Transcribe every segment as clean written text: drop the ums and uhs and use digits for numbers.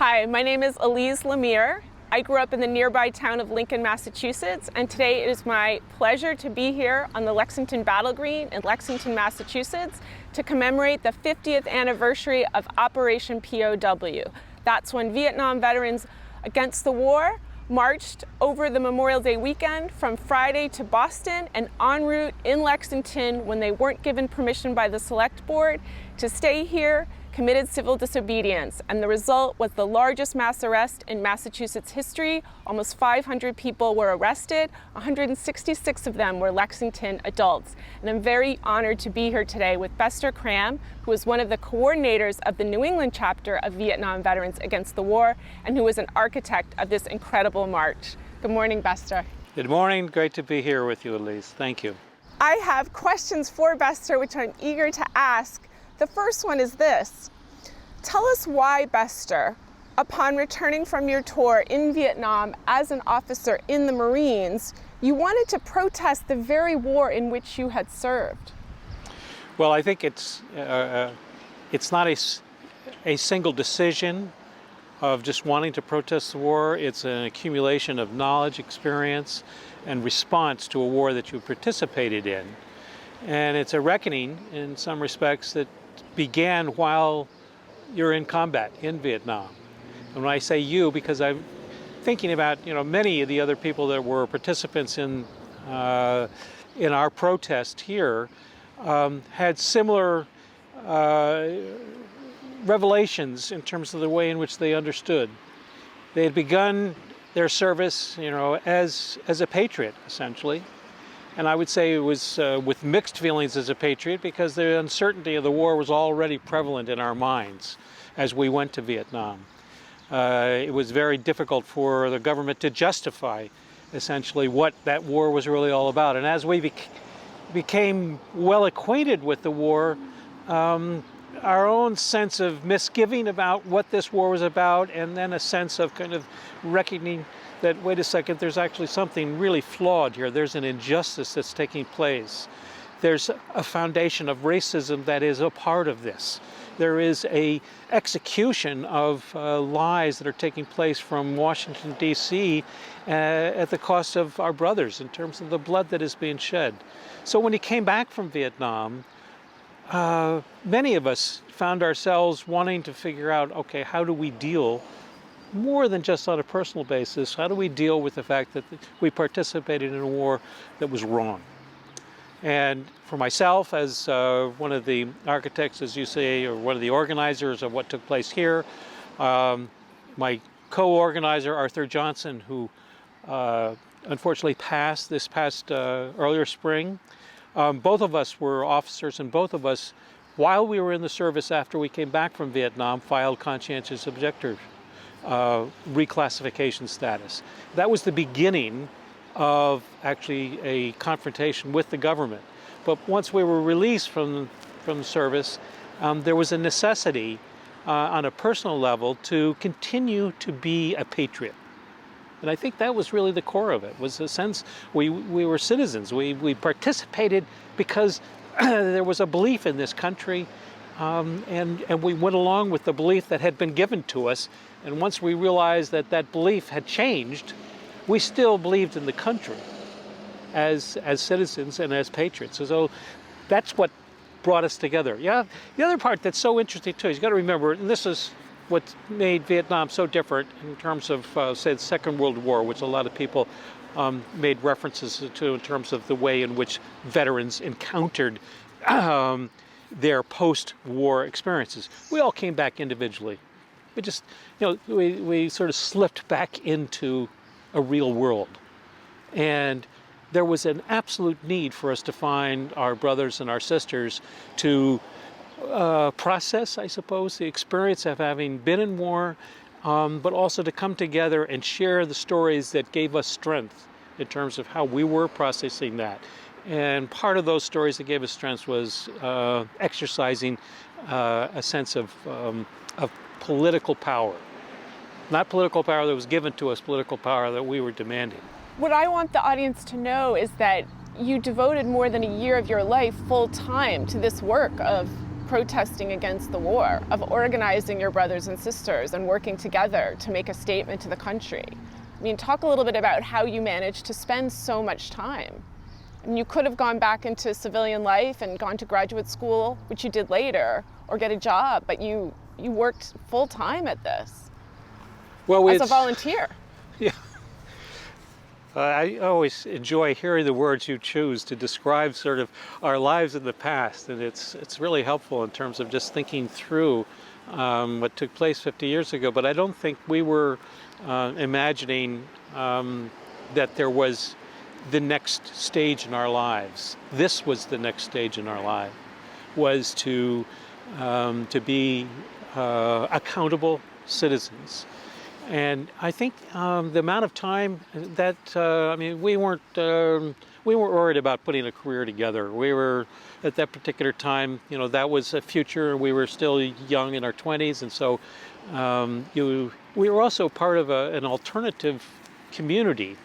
Hi, my name is Elise Lemire. I grew up in the nearby town of Lincoln, Massachusetts, and today it is my pleasure to be here on the Lexington Battle Green in Lexington, Massachusetts, to commemorate the 50th anniversary of Operation POW. That's when Vietnam veterans against the war marched over the Memorial Day weekend from Friday to Boston and en route in Lexington when they weren't given permission by the Select Board to stay here, committed civil disobedience, and the result was the largest mass arrest in Massachusetts history. Almost 500 people were arrested, 166 of them were Lexington adults. And I'm very honored to be here today with Bestor Cram, who is one of the coordinators of the New England chapter of Vietnam Veterans Against the War, and who was an architect of this incredible march. Good morning, Bestor. Good morning, great to be here with you, Elise. Thank you. I have questions for Bestor, which I'm eager to ask. The first one is this. Tell us why, Bestor, upon returning from your tour in Vietnam as an officer in the Marines, you wanted to protest the very war in which you had served. Well, I think it's not a single decision of just wanting to protest the war. It's an accumulation of knowledge, experience, and response to a war that you participated in. And it's a reckoning, in some respects, that began while you're in combat in Vietnam. And when I say you, because I'm thinking about many of the other people that were participants in our protest here had similar revelations in terms of the way in which they understood. They had begun their service, as a patriot, essentially. And I would say it was with mixed feelings as a patriot, because the uncertainty of the war was already prevalent in our minds as we went to Vietnam. It was very difficult for the government to justify essentially what that war was really all about. And as we became well acquainted with the war, our own sense of misgiving about what this war was about, and then a sense of kind of reckoning that, wait a second, there's actually something really flawed here. There's an injustice that's taking place. There's a foundation of racism that is a part of this. There is a execution of lies that are taking place from Washington, D.C. At the cost of our brothers in terms of the blood that is being shed. So when he came back from Vietnam, many of us found ourselves wanting to figure out, okay, how do we deal more than just on a personal basis? How do we deal with the fact that we participated in a war that was wrong? And for myself, as one of the architects, as you say, or one of the organizers of what took place here, my co-organizer, Arthur Johnson, who unfortunately passed this past earlier spring, both of us were officers, and both of us, while we were in the service after we came back from Vietnam, filed conscientious objectors. Reclassification status. That was the beginning of actually a confrontation with the government. But once we were released from the service, there was a necessity on a personal level to continue to be a patriot. And I think that was really the core of it, was the sense we were citizens. We participated because there was a belief in this country, and we went along with the belief that had been given to us. And once we realized that that belief had changed, we still believed in the country as citizens and as patriots. So that's what brought us together. Yeah, the other part that's so interesting too, is you've got to remember, and this is what made Vietnam so different in terms of, say, the Second World War, which a lot of people made references to in terms of the way in which veterans encountered their post-war experiences. We all came back individually. We just, we sort of slipped back into a real world. And there was an absolute need for us to find our brothers and our sisters to process, I suppose, the experience of having been in war, but also to come together and share the stories that gave us strength in terms of how we were processing that. And part of those stories that gave us strength was exercising a sense of political power. Not political power that was given to us, political power that we were demanding. What I want the audience to know is that you devoted more than a year of your life full time to this work of protesting against the war, of organizing your brothers and sisters and working together to make a statement to the country. I mean, talk a little bit about how you managed to spend so much time. I mean, you could have gone back into civilian life and gone to graduate school, which you did later, or get a job, but you worked full time at this as a volunteer. Yeah. I always enjoy hearing the words you choose to describe sort of our lives in the past, and it's really helpful in terms of just thinking through what took place 50 years ago. But I don't think we were imagining that there was the next stage in our lives. This was the next stage in our life, was to be accountable citizens. And I think the amount of time that we weren't worried about putting a career together. We were at that particular time, that was a future. We were still young in our 20s, and so we were also part of an alternative community,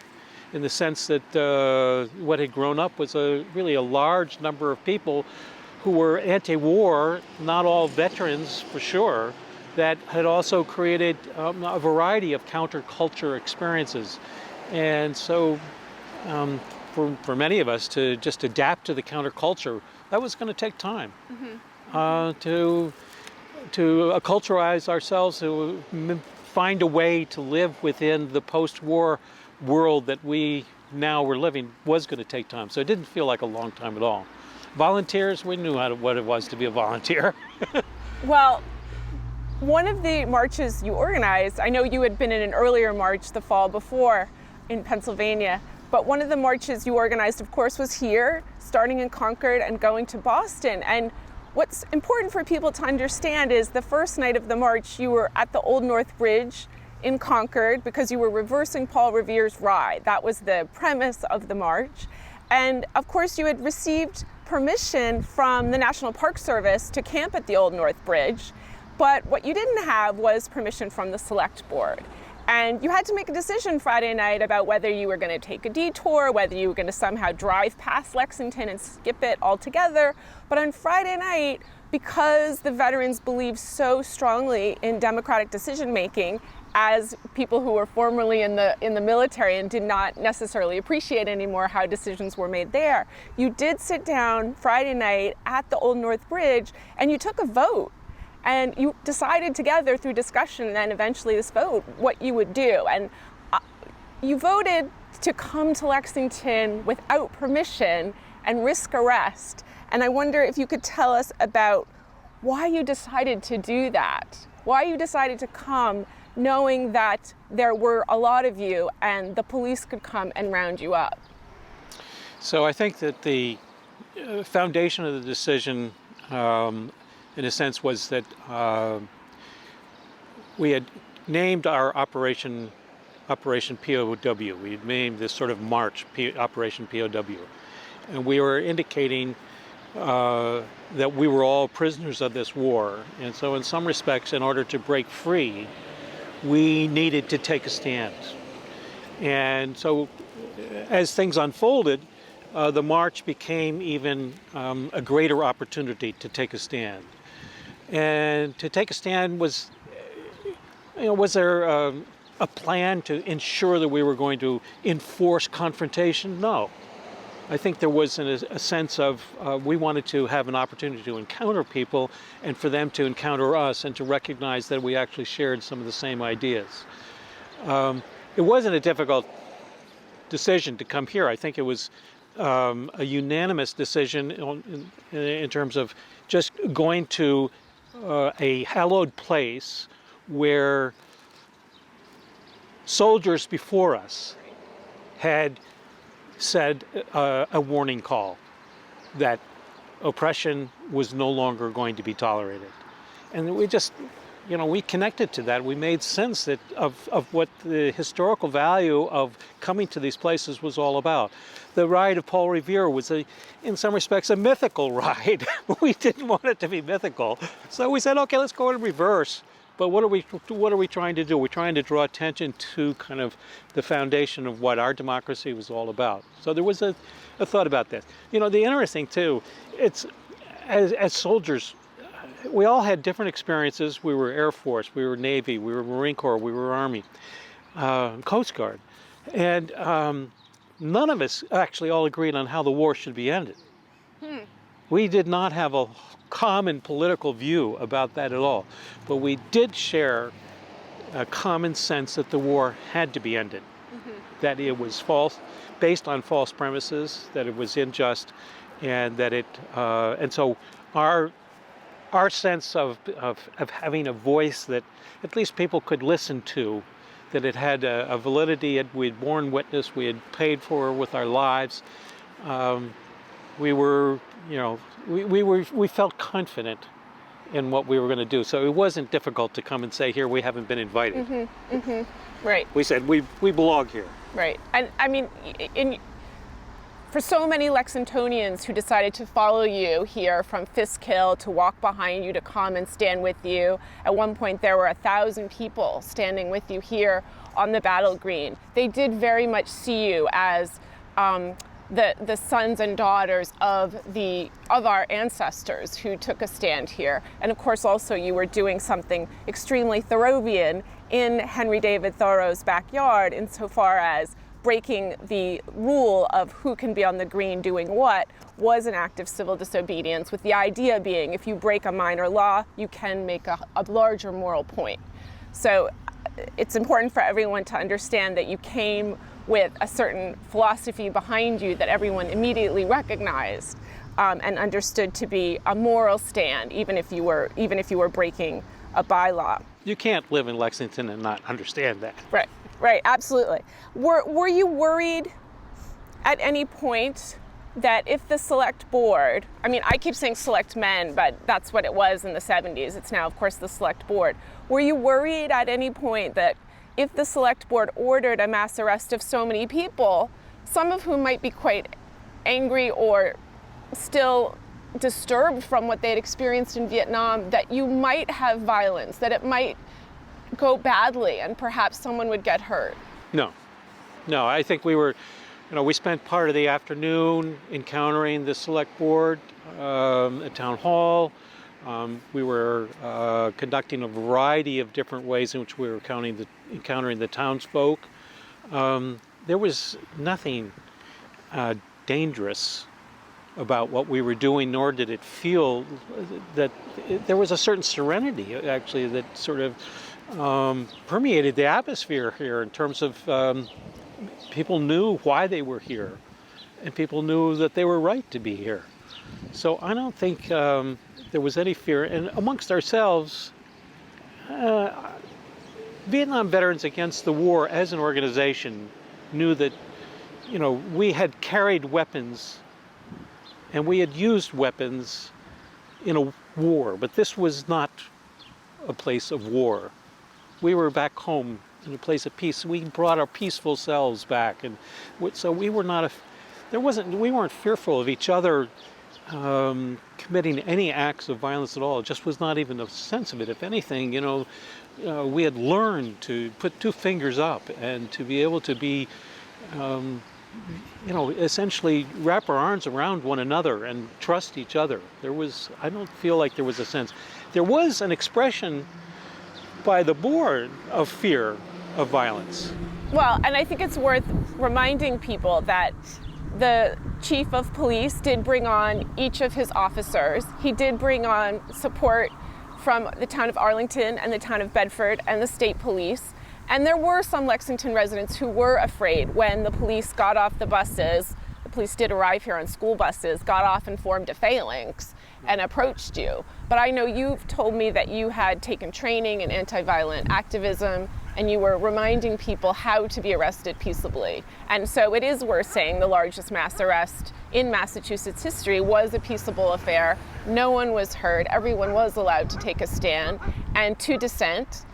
in the sense that what had grown up was really a large number of people who were anti-war, not all veterans for sure, that had also created a variety of counterculture experiences. And so for many of us to just adapt to the counterculture, that was going to take time. To acculturize ourselves, to find a way to live within the post-war world that we now were living was going to take time. So it didn't feel like a long time at all. Volunteers, we knew what it was to be a volunteer. Well, one of the marches you organized, I know you had been in an earlier march the fall before in Pennsylvania, but one of the marches you organized, of course, was here, starting in Concord and going to Boston. And what's important for people to understand is the first night of the march, you were at the Old North Bridge in Concord because you were reversing Paul Revere's ride. That was the premise of the march. And of course, you had received permission from the National Park Service to camp at the Old North Bridge. But what you didn't have was permission from the select board. And you had to make a decision Friday night about whether you were going to take a detour, whether you were going to somehow drive past Lexington and skip it altogether. But on Friday night, because the veterans believed so strongly in democratic decision making, as people who were formerly in the military and did not necessarily appreciate anymore how decisions were made there, you did sit down Friday night at the Old North Bridge and you took a vote. And you decided together through discussion and then eventually this vote what you would do. And you voted to come to Lexington without permission and risk arrest. And I wonder if you could tell us about why you decided to do that, why you decided to come knowing that there were a lot of you and the police could come and round you up. So I think that the foundation of the decision in a sense was that we had named our Operation POW. We had named this sort of march Operation POW. And we were indicating that we were all prisoners of this war. And so in some respects, in order to break free, we needed to take a stand. And so as things unfolded, the march became even a greater opportunity to take a stand. And to take a stand was there a plan to ensure that we were going to enforce confrontation? No. I think there was a sense of we wanted to have an opportunity to encounter people and for them to encounter us and to recognize that we actually shared some of the same ideas. It wasn't a difficult decision to come here. I think it was a unanimous decision in terms of just going to a hallowed place where soldiers before us had said a warning call that oppression was no longer going to be tolerated. And we just, we connected to that. We made sense of what the historical value of coming to these places was all about. The ride of Paul Revere was, in some respects, a mythical ride. We didn't want it to be mythical. So we said, okay, let's go in reverse. But what are we trying to do? We're trying to draw attention to kind of the foundation of what our democracy was all about. So there was a thought about this. The interesting too, it's as soldiers, we all had different experiences. We were Air Force, we were Navy, we were Marine Corps, we were Army, Coast Guard. And none of us actually all agreed on how the war should be ended. We did not have a common political view about that at all. But we did share a common sense that the war had to be ended, that it was false, based on false premises, that it was unjust, and that it, and so our sense of having a voice that at least people could listen to, that it had a validity, we had borne witness, we had paid for with our lives. We were, you know, we felt confident in what we were going to do. So it wasn't difficult to come and say, here, we haven't been invited. Right. We said, we belong here. Right. And I mean, for so many Lexingtonians who decided to follow you here from Fisk Hill, to walk behind you, to come and stand with you. At one point, there were 1,000 people standing with you here on the battle green. They did very much see you as the sons and daughters of our ancestors who took a stand here. And of course, also you were doing something extremely Thoreauvian in Henry David Thoreau's backyard, insofar as breaking the rule of who can be on the green doing what was an act of civil disobedience, with the idea being if you break a minor law, you can make a larger moral point. So it's important for everyone to understand that you came with a certain philosophy behind you that everyone immediately recognized and understood to be a moral stand, even if you were breaking a bylaw. You can't live in Lexington and not understand that. Right. Right, absolutely. Were you worried at any point that if the select board, I mean, I keep saying selectmen, but that's what it was in the 70s. It's now, of course, the select board. Were you worried at any point that if the select board ordered a mass arrest of so many people, some of whom might be quite angry or still disturbed from what they'd experienced in Vietnam, that you might have violence, that it might go badly and perhaps someone would get hurt? No, I think we spent part of the afternoon encountering the select board at town hall. We were conducting a variety of different ways in which we were encountering the townsfolk. There was nothing dangerous about what we were doing, nor did it feel that there was a certain serenity, actually, that sort of permeated the atmosphere here in terms of people knew why they were here, and people knew that they were right to be here. So I don't think there was any fear. And amongst ourselves, Vietnam Veterans Against the War as an organization knew that, you know, we had carried weapons and we had used weapons in a war, but this was not a place of war. We were back home in a place of peace. We brought our peaceful selves back, and so we were not we weren't fearful of each other committing any acts of violence at all. It just was not even a sense of it. If anything, we had learned to put two fingers up and to be able to be, essentially wrap our arms around one another and trust each other. I don't feel like there was a sense. There was an expression by the board of fear of violence. Well, and I think it's worth reminding people that the chief of police did bring on each of his officers. He did bring on support from the town of Arlington and the town of Bedford and the state police. And there were some Lexington residents who were afraid when the police got off the buses. The police did arrive here on school buses, got off and formed a phalanx and approached you. But I know you've told me that you had taken training in anti-violent activism, and you were reminding people how to be arrested peaceably. And so it is worth saying the largest mass arrest in Massachusetts history was a peaceable affair. No one was hurt. Everyone was allowed to take a stand and to dissent.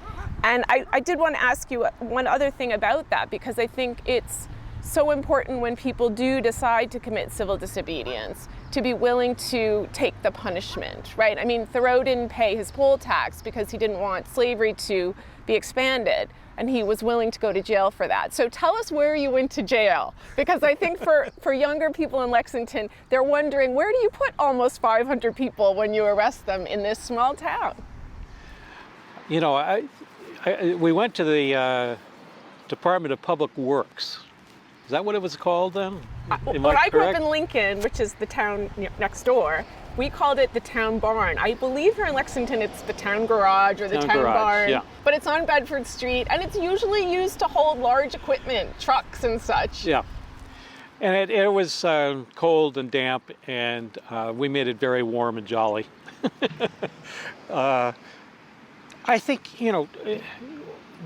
And I did want to ask you one other thing about that, because I think it's so important when people do decide to commit civil disobedience to be willing to take the punishment, right? I mean, Thoreau didn't pay his poll tax because he didn't want slavery to be expanded, and he was willing to go to jail for that. So tell us where you went to jail, because I think for younger people in Lexington, they're wondering, where do you put almost 500 people when you arrest them in this small town? You know, we went to the Department of Public Works. Is that what it was called then? I grew up in Lincoln, which is the town next door. We called it the town barn. I believe here in Lexington it's the town garage or the town barn, yeah. But it's on Bedford Street, and it's usually used to hold large equipment, trucks and such. Yeah, and it was cold and damp, and we made it very warm and jolly. I think, you know,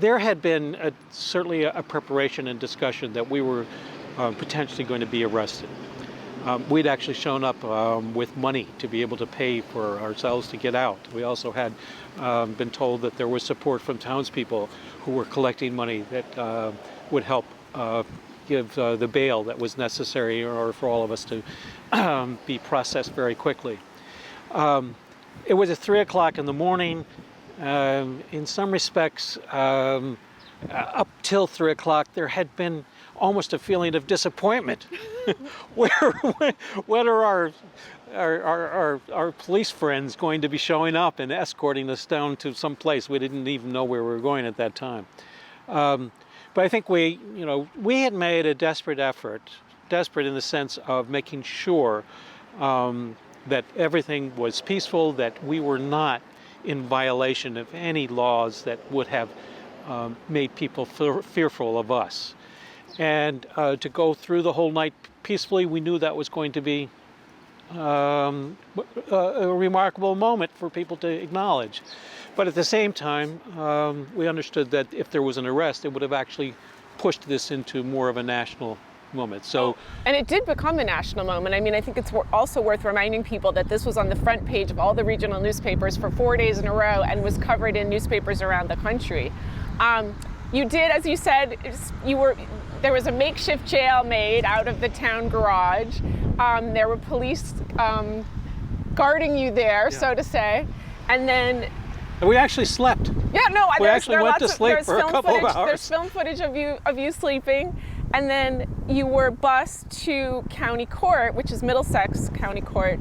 there had been certainly a preparation and discussion that we were potentially going to be arrested. We'd actually shown up with money to be able to pay for ourselves to get out. We also had been told that there was support from townspeople who were collecting money that would help give the bail that was necessary in order for all of us to be processed very quickly. It was at 3 o'clock in the morning. In some respects, up till 3 o'clock, there had been almost a feeling of disappointment. When are our police friends going to be showing up and escorting us down to some place? We didn't even know where we were going at that time. But I think we had made a desperate effort, desperate in the sense of making sure that everything was peaceful, that we were not in violation of any laws that would have made people fearful of us. And to go through the whole night peacefully, we knew that was going to be a remarkable moment for people to acknowledge. But at the same time, we understood that if there was an arrest, it would have actually pushed this into more of a national moment. So, and it did become a national moment. I mean, I think it's also worth reminding people that this was on the front page of all the regional newspapers for 4 days in a row and was covered in newspapers around the country. You did, as you said, there was a makeshift jail made out of the town garage. There were police guarding you there, yeah, so to say, and then we actually slept. Yeah, no, we actually went to sleep for a couple of hours. There's film footage of you sleeping. And then you were bused to County Court, which is Middlesex County Court,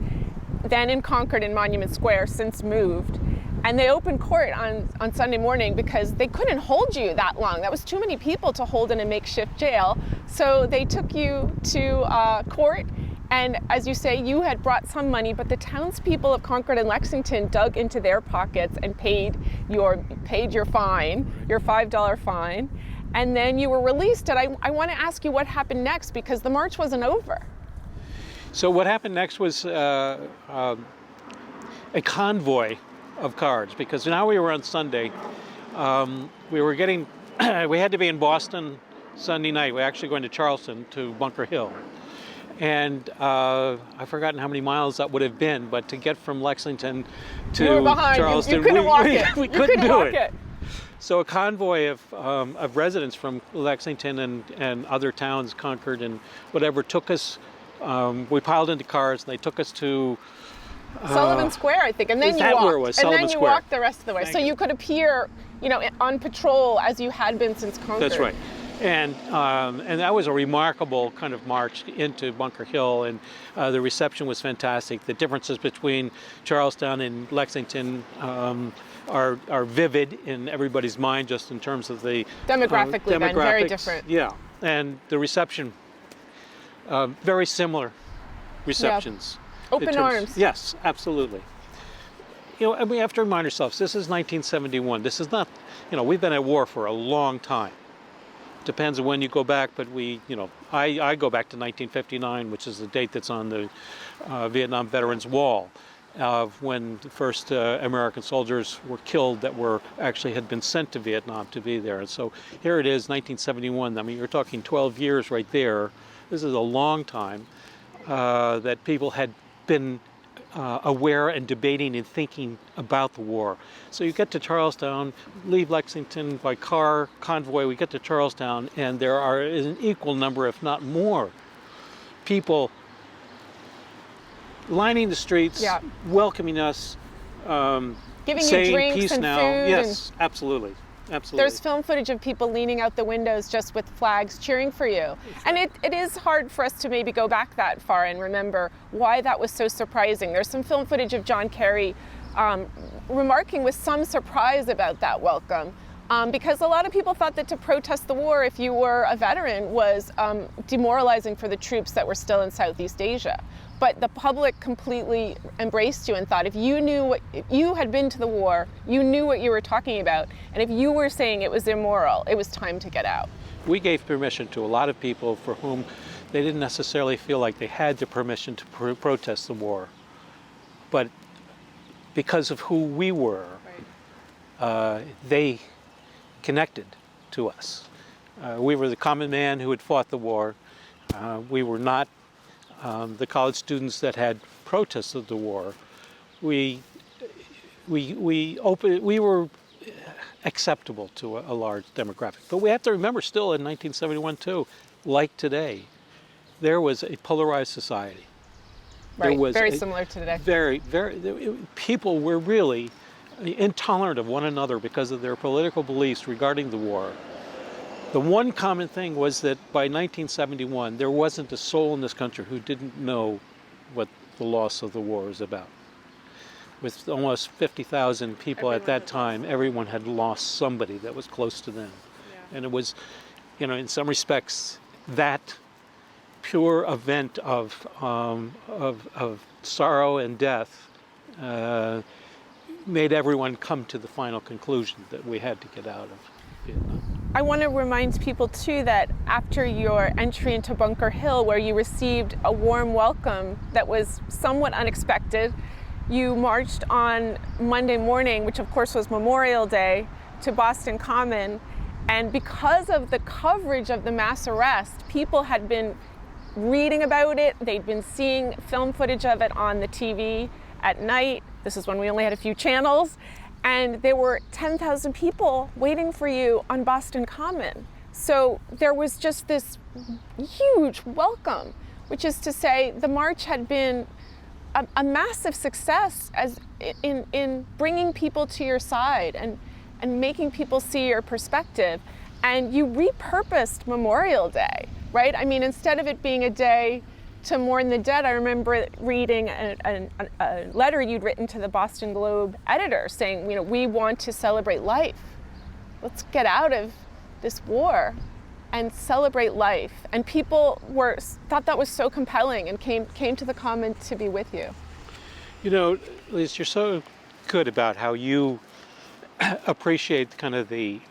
then in Concord in Monument Square, since moved. And they opened court on Sunday morning because they couldn't hold you that long. That was too many people to hold in a makeshift jail. So they took you to court. And as you say, you had brought some money, but the townspeople of Concord and Lexington dug into their pockets and paid your fine, your $5 fine. And then you were released, and I want to ask you what happened next, because the march wasn't over. So what happened next was a convoy of cars, because now we were on Sunday. We had to be in Boston Sunday night. We're actually going to Charleston to Bunker Hill. And I've forgotten how many miles that would have been, but to get from Lexington to Charleston, you couldn't walk it. We couldn't do it. So a convoy of residents from Lexington and other towns, Concord and whatever, took us. We piled into cars, and they took us to Sullivan Square, I think, and then you walked. Where it was? Sullivan Square. Walked the rest of the way. So you could appear, on patrol as you had been since Concord. That's right. And that was a remarkable kind of march into Bunker Hill, and the reception was fantastic. The differences between Charlestown and Lexington are vivid in everybody's mind, just in terms of the demographically, then very different. Yeah, and the reception, very similar receptions. Yeah. Open arms. Yes, absolutely. And we have to remind ourselves, this is 1971. This is not, we've been at war for a long time. Depends on when you go back, but I go back to 1959, which is the date that's on the Vietnam Veterans Wall, of when the first American soldiers were killed that had been sent to Vietnam to be there. And so here it is, 1971. I mean, you're talking 12 years right there. This is a long time that people had been aware and debating and thinking about the war. So you get to Charlestown, leave Lexington by car, convoy, we get to Charlestown, and there is an equal number, if not more, people lining the streets, Yeah. welcoming us, Giving you saying drinks peace and now. food. Yes, absolutely. Absolutely. There's film footage of people leaning out the windows just with flags cheering for you. And it is hard for us to maybe go back that far and remember why that was so surprising. There's some film footage of John Kerry remarking with some surprise about that welcome. Because a lot of people thought that to protest the war, if you were a veteran, was demoralizing for the troops that were still in Southeast Asia. But the public completely embraced you and thought if you had been to the war, you knew what you were talking about, and if you were saying it was immoral, it was time to get out. We gave permission to a lot of people for whom they didn't necessarily feel like they had the permission to protest the war. But because of who we were, they connected to us. We were the common man who had fought the war. We were not the college students that had protested the war. We were acceptable to a large demographic. But we have to remember still in 1971 too, like today, there was a polarized society. Right, very similar to today. People were really intolerant of one another because of their political beliefs regarding the war. The one common thing was that by 1971, there wasn't a soul in this country who didn't know what the loss of the war is about. With almost 50,000 people at that time, everyone had lost somebody that was close to them. Yeah. And it was, in some respects, that pure event of sorrow and death made everyone come to the final conclusion that we had to get out of Vietnam. I want to remind people too that after your entry into Bunker Hill, where you received a warm welcome that was somewhat unexpected, you marched on Monday morning, which of course was Memorial Day, to Boston Common. And because of the coverage of the mass arrest, people had been reading about it. They'd been seeing film footage of it on the TV at night. This is when we only had a few channels. And there were 10,000 people waiting for you on Boston Common. So there was just this huge welcome, which is to say the march had been a massive success as in bringing people to your side and making people see your perspective. And you repurposed Memorial Day, right? I mean, instead of it being a day to mourn the dead, I remember reading a letter you'd written to the Boston Globe editor saying, we want to celebrate life. Let's get out of this war and celebrate life. And people thought that was so compelling and came to the Common to be with you. Elise, you're so good about how you appreciate kind of the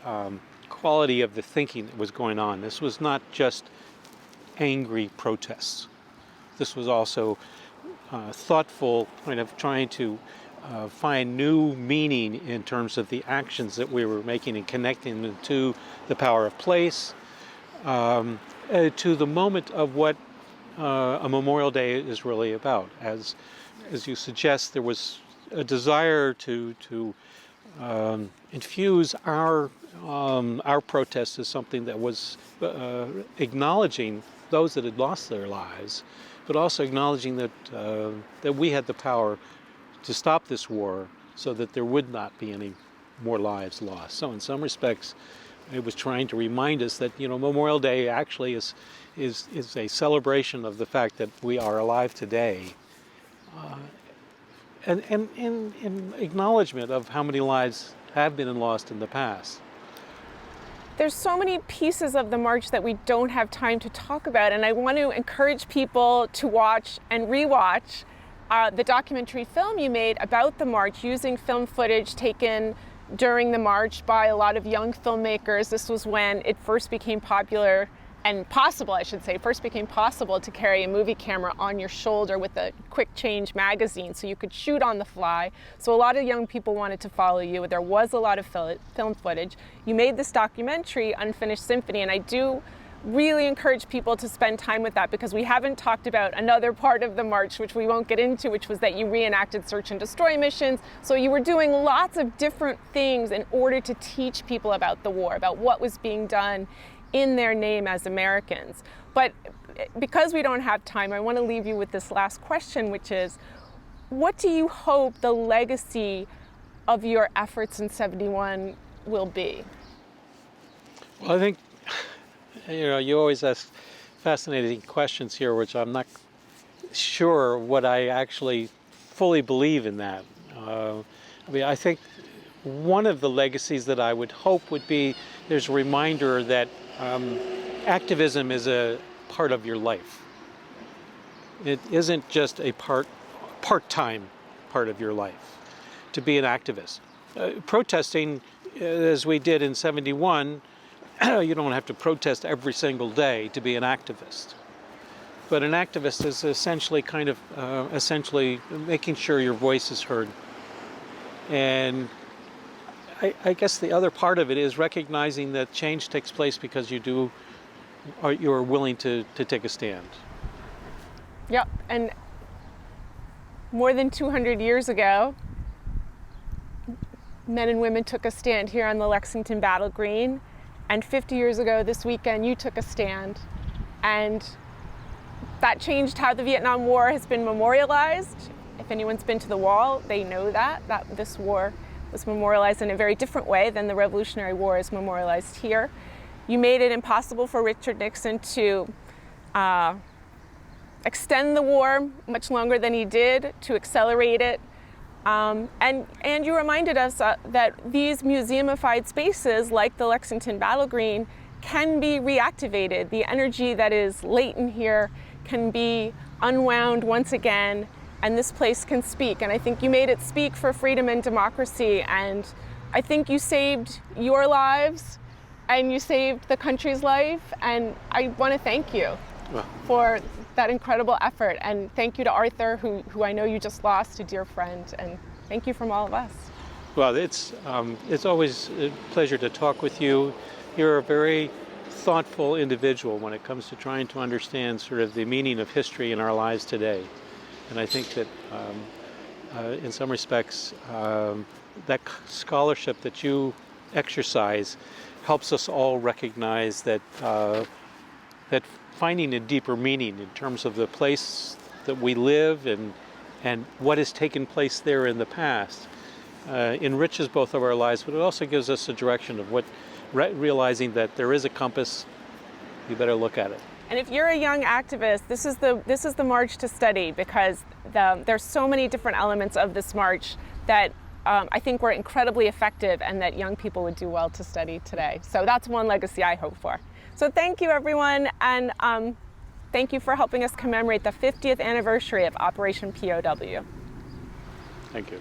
quality of the thinking that was going on. This was not just angry protests. This was also thoughtful, kind of trying to find new meaning in terms of the actions that we were making and connecting them to the power of place, to the moment of what a Memorial Day is really about. As you suggest, there was a desire to infuse our protest as something that was acknowledging those that had lost their lives, but also acknowledging that we had the power to stop this war so that there would not be any more lives lost. So in some respects, it was trying to remind us that Memorial Day actually is a celebration of the fact that we are alive today, and in acknowledgement of how many lives have been lost in the past. There's so many pieces of the march that we don't have time to talk about, and I want to encourage people to watch and rewatch the documentary film you made about the march using film footage taken during the march by a lot of young filmmakers. This was when it first became popular and possible, I should say, first became possible to carry a movie camera on your shoulder with a quick change magazine so you could shoot on the fly. So a lot of young people wanted to follow you. There was a lot of film footage. You made this documentary, Unfinished Symphony, and I do really encourage people to spend time with that, because we haven't talked about another part of the march, which we won't get into, which was that you reenacted search and destroy missions. So you were doing lots of different things in order to teach people about the war, about what was being done in their name as Americans. But because we don't have time, I want to leave you with this last question, which is, what do you hope the legacy of your efforts in '71 will be? Well, I think, you always ask fascinating questions here, which I'm not sure what I actually fully believe in that. I think one of the legacies that I would hope would be there's a reminder that activism is a part of your life. It isn't just a part-time part of your life to be an activist. Protesting, as we did in '71, you don't have to protest every single day to be an activist. But an activist is essentially essentially making sure your voice is heard. And I guess the other part of it is recognizing that change takes place because you're willing to take a stand. Yep, and more than 200 years ago, men and women took a stand here on the Lexington Battle Green. And 50 years ago this weekend, you took a stand, and that changed how the Vietnam War has been memorialized. If anyone's been to the wall, they know that this war was memorialized in a very different way than the Revolutionary War is memorialized here. You made it impossible for Richard Nixon to extend the war much longer than he did, to accelerate it. And you reminded us that these museumified spaces, like the Lexington Battle Green, can be reactivated. The energy that is latent here can be unwound once again, and this place can speak. And I think you made it speak for freedom and democracy, and I think you saved your lives, and you saved the country's life, and I want to thank you for that incredible effort, and thank you to Arthur, who I know you just lost, a dear friend, and thank you from all of us. Well, it's always a pleasure to talk with you. You're a very thoughtful individual when it comes to trying to understand sort of the meaning of history in our lives today, and I think that in some respects that scholarship that you exercise helps us all recognize that finding a deeper meaning in terms of the place that we live and what has taken place there in the past enriches both of our lives, but it also gives us a direction of realizing that there is a compass. You better look at it. And if you're a young activist, this is the march to study, because there's so many different elements of this march that I think were incredibly effective, and that young people would do well to study today. So that's one legacy I hope for. So thank you, everyone, and thank you for helping us commemorate the 50th anniversary of Operation POW. Thank you.